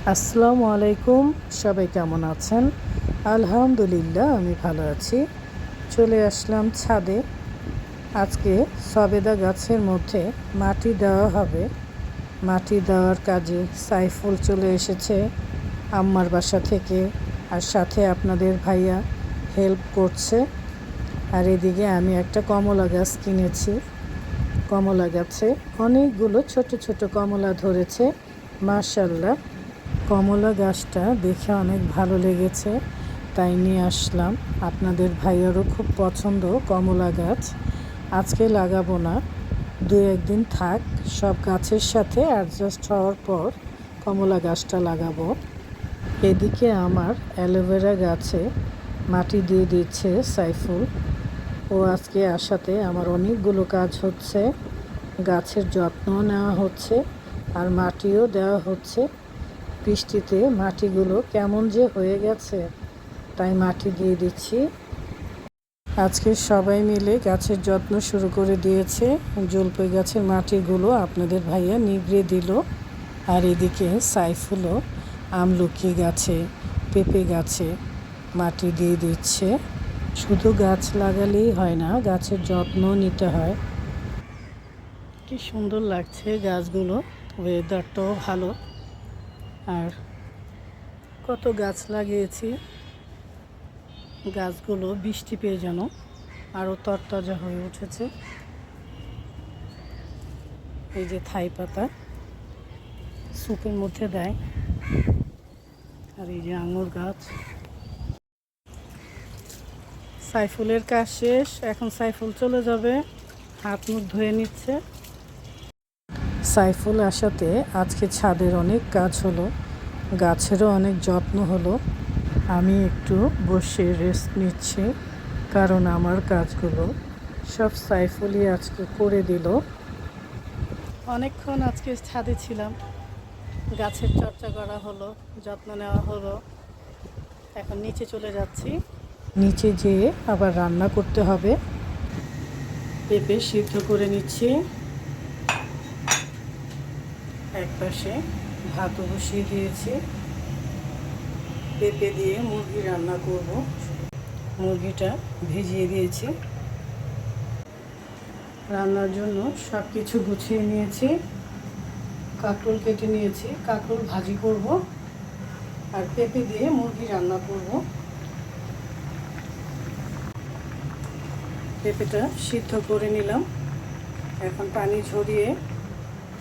আসসালামু আলাইকুম। সবাই কেমন আছেন? আলহামদুলিল্লাহ, আমি ভালো আছি। চলে আসলাম ছাদে। আজকে সবেদা গাছের মধ্যে মাটি দেওয়া হবে। মাটি দেওয়ার কাজে সাইফুল চলে এসেছে আম্মার বাসা থেকে, আর সাথে আপনাদের ভাইয়া হেল্প করছে। আর এদিকে আমি একটা কমলা গাছ কিনেছি। কমলা গাছে অনেকগুলো ছোট ছোট কমলা ধরেছে, মাশাআল্লাহ। কমলা গাছটা দেখে অনেক ভালো লেগেছে, তাই নিয়ে আসলাম। আপনাদের ভাইয়ারও খুব পছন্দ কমলা গাছ। আজকে লাগাবো না, দু একদিন থাক, সব গাছের সাথে অ্যাডজাস্ট হওয়ার পর কমলা গাছটা লাগাবো। এদিকে আমার অ্যালোভেরা গাছে মাটি দিয়ে দিচ্ছে সাইফুল। ও আজকে আসাতে আমার অনেকগুলো কাজ হচ্ছে, গাছের যত্ন নেওয়া হচ্ছে আর মাটিও দেওয়া হচ্ছে। বৃষ্টিতে মাটিগুলো কেমন যে হয়ে গেছে, তাই মাটি দিয়ে দিচ্ছি। আজকে সবাই মিলে গাছের যত্ন শুরু করে দিয়েছে। জলপাই গাছের মাটিগুলো আপনাদের ভাইয়া নিগড়ে দিল। আর এদিকে সাইফুলও আমলকি গাছে, পেঁপে গাছে মাটি দিয়ে দিচ্ছে। শুধু গাছ লাগালেই হয় না, গাছের যত্ন নিতে হয়। কি সুন্দর লাগছে গাছগুলো, ওয়েদারটাও ভালো। আর কত গাছ লাগিয়েছি, গাছগুলো বৃষ্টি পেয়ে যেন আরও তরতাজা হয়ে উঠেছে। এই যে থাই পাতা স্যুপের মধ্যে দেয়। আর এই যে আঙুর গাছ। সাইফুলের কাজ শেষ, এখন সাইফুল চলে যাবে, হাত মুখ ধুয়ে নিচ্ছে। সাইফুল আসাতে আজকে ছাদের অনেক কাজ হলো, গাছেরও অনেক যত্ন হলো। আমি একটু বসে রেস্ট নিচ্ছি, কারণ আমার কাজগুলো সব সাইফুলই আজকে করে দিল। অনেকক্ষণ আজকে ছাদে ছিলাম, গাছের চর্চা করা হলো, যত্ন নেওয়া হলো। এখন নিচে চলে যাচ্ছি, নিচে যেয়ে আবার রান্না করতে হবে। পেঁপে সিদ্ধ করে নিচ্ছি, একপাশে ভাতও বসিয়ে দিয়েছি। পেঁপে দিয়ে মুরগি রান্না করব। মুরগিটা ভিজিয়ে দিয়েছি। রান্নার জন্য সব কিছু গুছিয়ে নিয়েছি। কাঁকরোল কেটে নিয়েছি, কাঁকরোল ভাজি করব আর পেঁপে দিয়ে মুরগি রান্না করব। পেঁপেটা সিদ্ধ করে নিলাম, এখন পানি ঝরিয়ে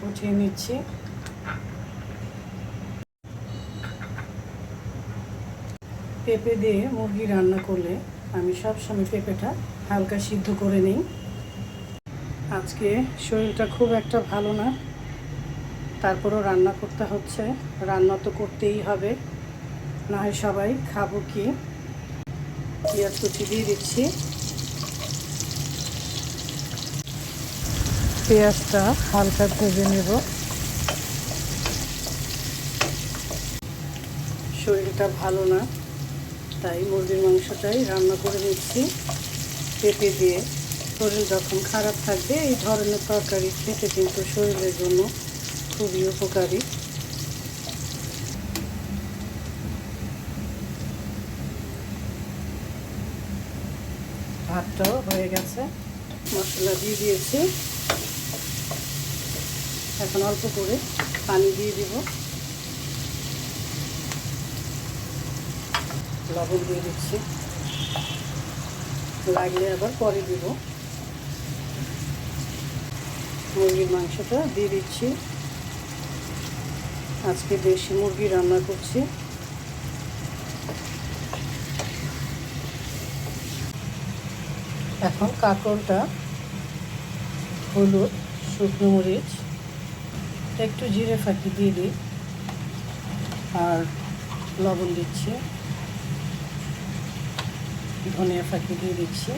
উঠিয়ে নিচ্ছি। পেঁপে দিয়ে মুরগি রান্না করলে আমি সবসময় পেঁপেটা হালকা সিদ্ধ করে নিই। আজকে শরীরটা খুব একটা ভালো না, তারপরও রান্না করতে হচ্ছে। রান্না তো করতেই হবে, না হয় সবাই খাবো কি। পেঁয়াজ কুচি দিয়ে দিচ্ছি। পেঁয়াজটা হালকা ভেজে নেব। শরীরটা ভালো না, তাই মুরগির মাংসটাই রান্না করে নিচ্ছি পেঁপে দিয়ে। শরীর যখন খারাপ থাকবে এই ধরনের তরকারি খেতে কিন্তু শরীরের জন্য খুবই উপকারী। ভাতটাও হয়ে গেছে, মশলা দিয়ে দিয়েছি। এখন অল্প করে পানি দিয়ে দিব, লবণ দিয়ে দিচ্ছি, লাগলে আবার পরে দিব। মুরগির মাংসটা দিয়ে দিচ্ছি। আজকে দেশি মুরগি রান্না করছি। এখন কাঁকরোলটা, হলুদ, শুকনো মরিচ, একটু জিরে ফাঁকি দিয়ে দিই আর লবণ দিচ্ছি, ধনিয়া ফাঁকি দিয়ে দিচ্ছি।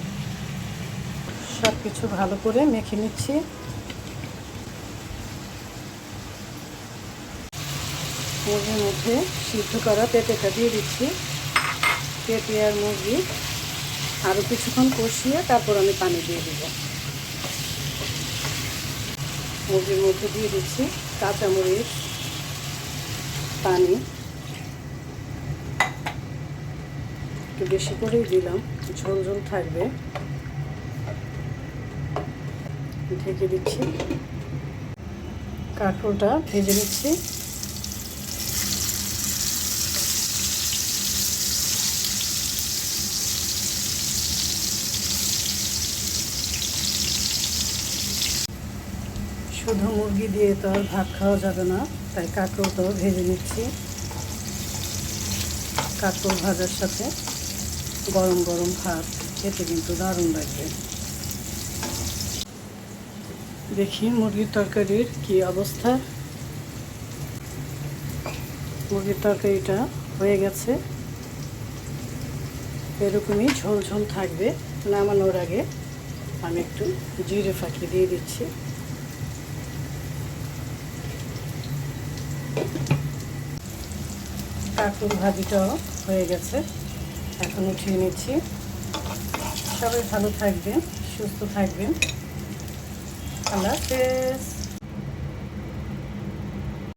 সব কিছু ভালো করে মেখে নিচ্ছি। মুরগির মধ্যে সিদ্ধ করা পেঁপেটা দিয়ে দিচ্ছি। পেঁপে আর মুরগি আরও কিছুক্ষণ কষিয়ে তারপর আমি পানি দিয়ে দেব। মুরগির মধ্যে দিয়ে দিচ্ছি কাঁচামরিচ, পানি একটু বেশি করেই দিলাম, ঝোল ঝোল থাকবে। ঢেকে দিচ্ছি, কাঁকরোলটা ভেজে নিচ্ছি। শুধু মুরগি দিয়ে তো আর ভাত খাওয়া যাবে না, তাই কাঁকরোলটাও ভেজে নিচ্ছি। কাঁকরোল ভাজার সাথে গরম গরম ভাত খেতে কিন্তু দারুণ লাগবে। দেখি মুরগির তরকারির কি অবস্থা। মুরগির তরকারিটা হয়ে গেছে, এরকমই ঝোল ঝোল থাকবে। নামানোর আগে আমি একটু জিরে ফাঁকি দিয়ে দিচ্ছি। কাঁকরোল ভাজিটাও হয়ে গেছে, এখন উঠিয়ে নিচ্ছি। সবাই ভালো থাকবেন, সুস্থ থাকবেন। আল্লাহ হাফেজ।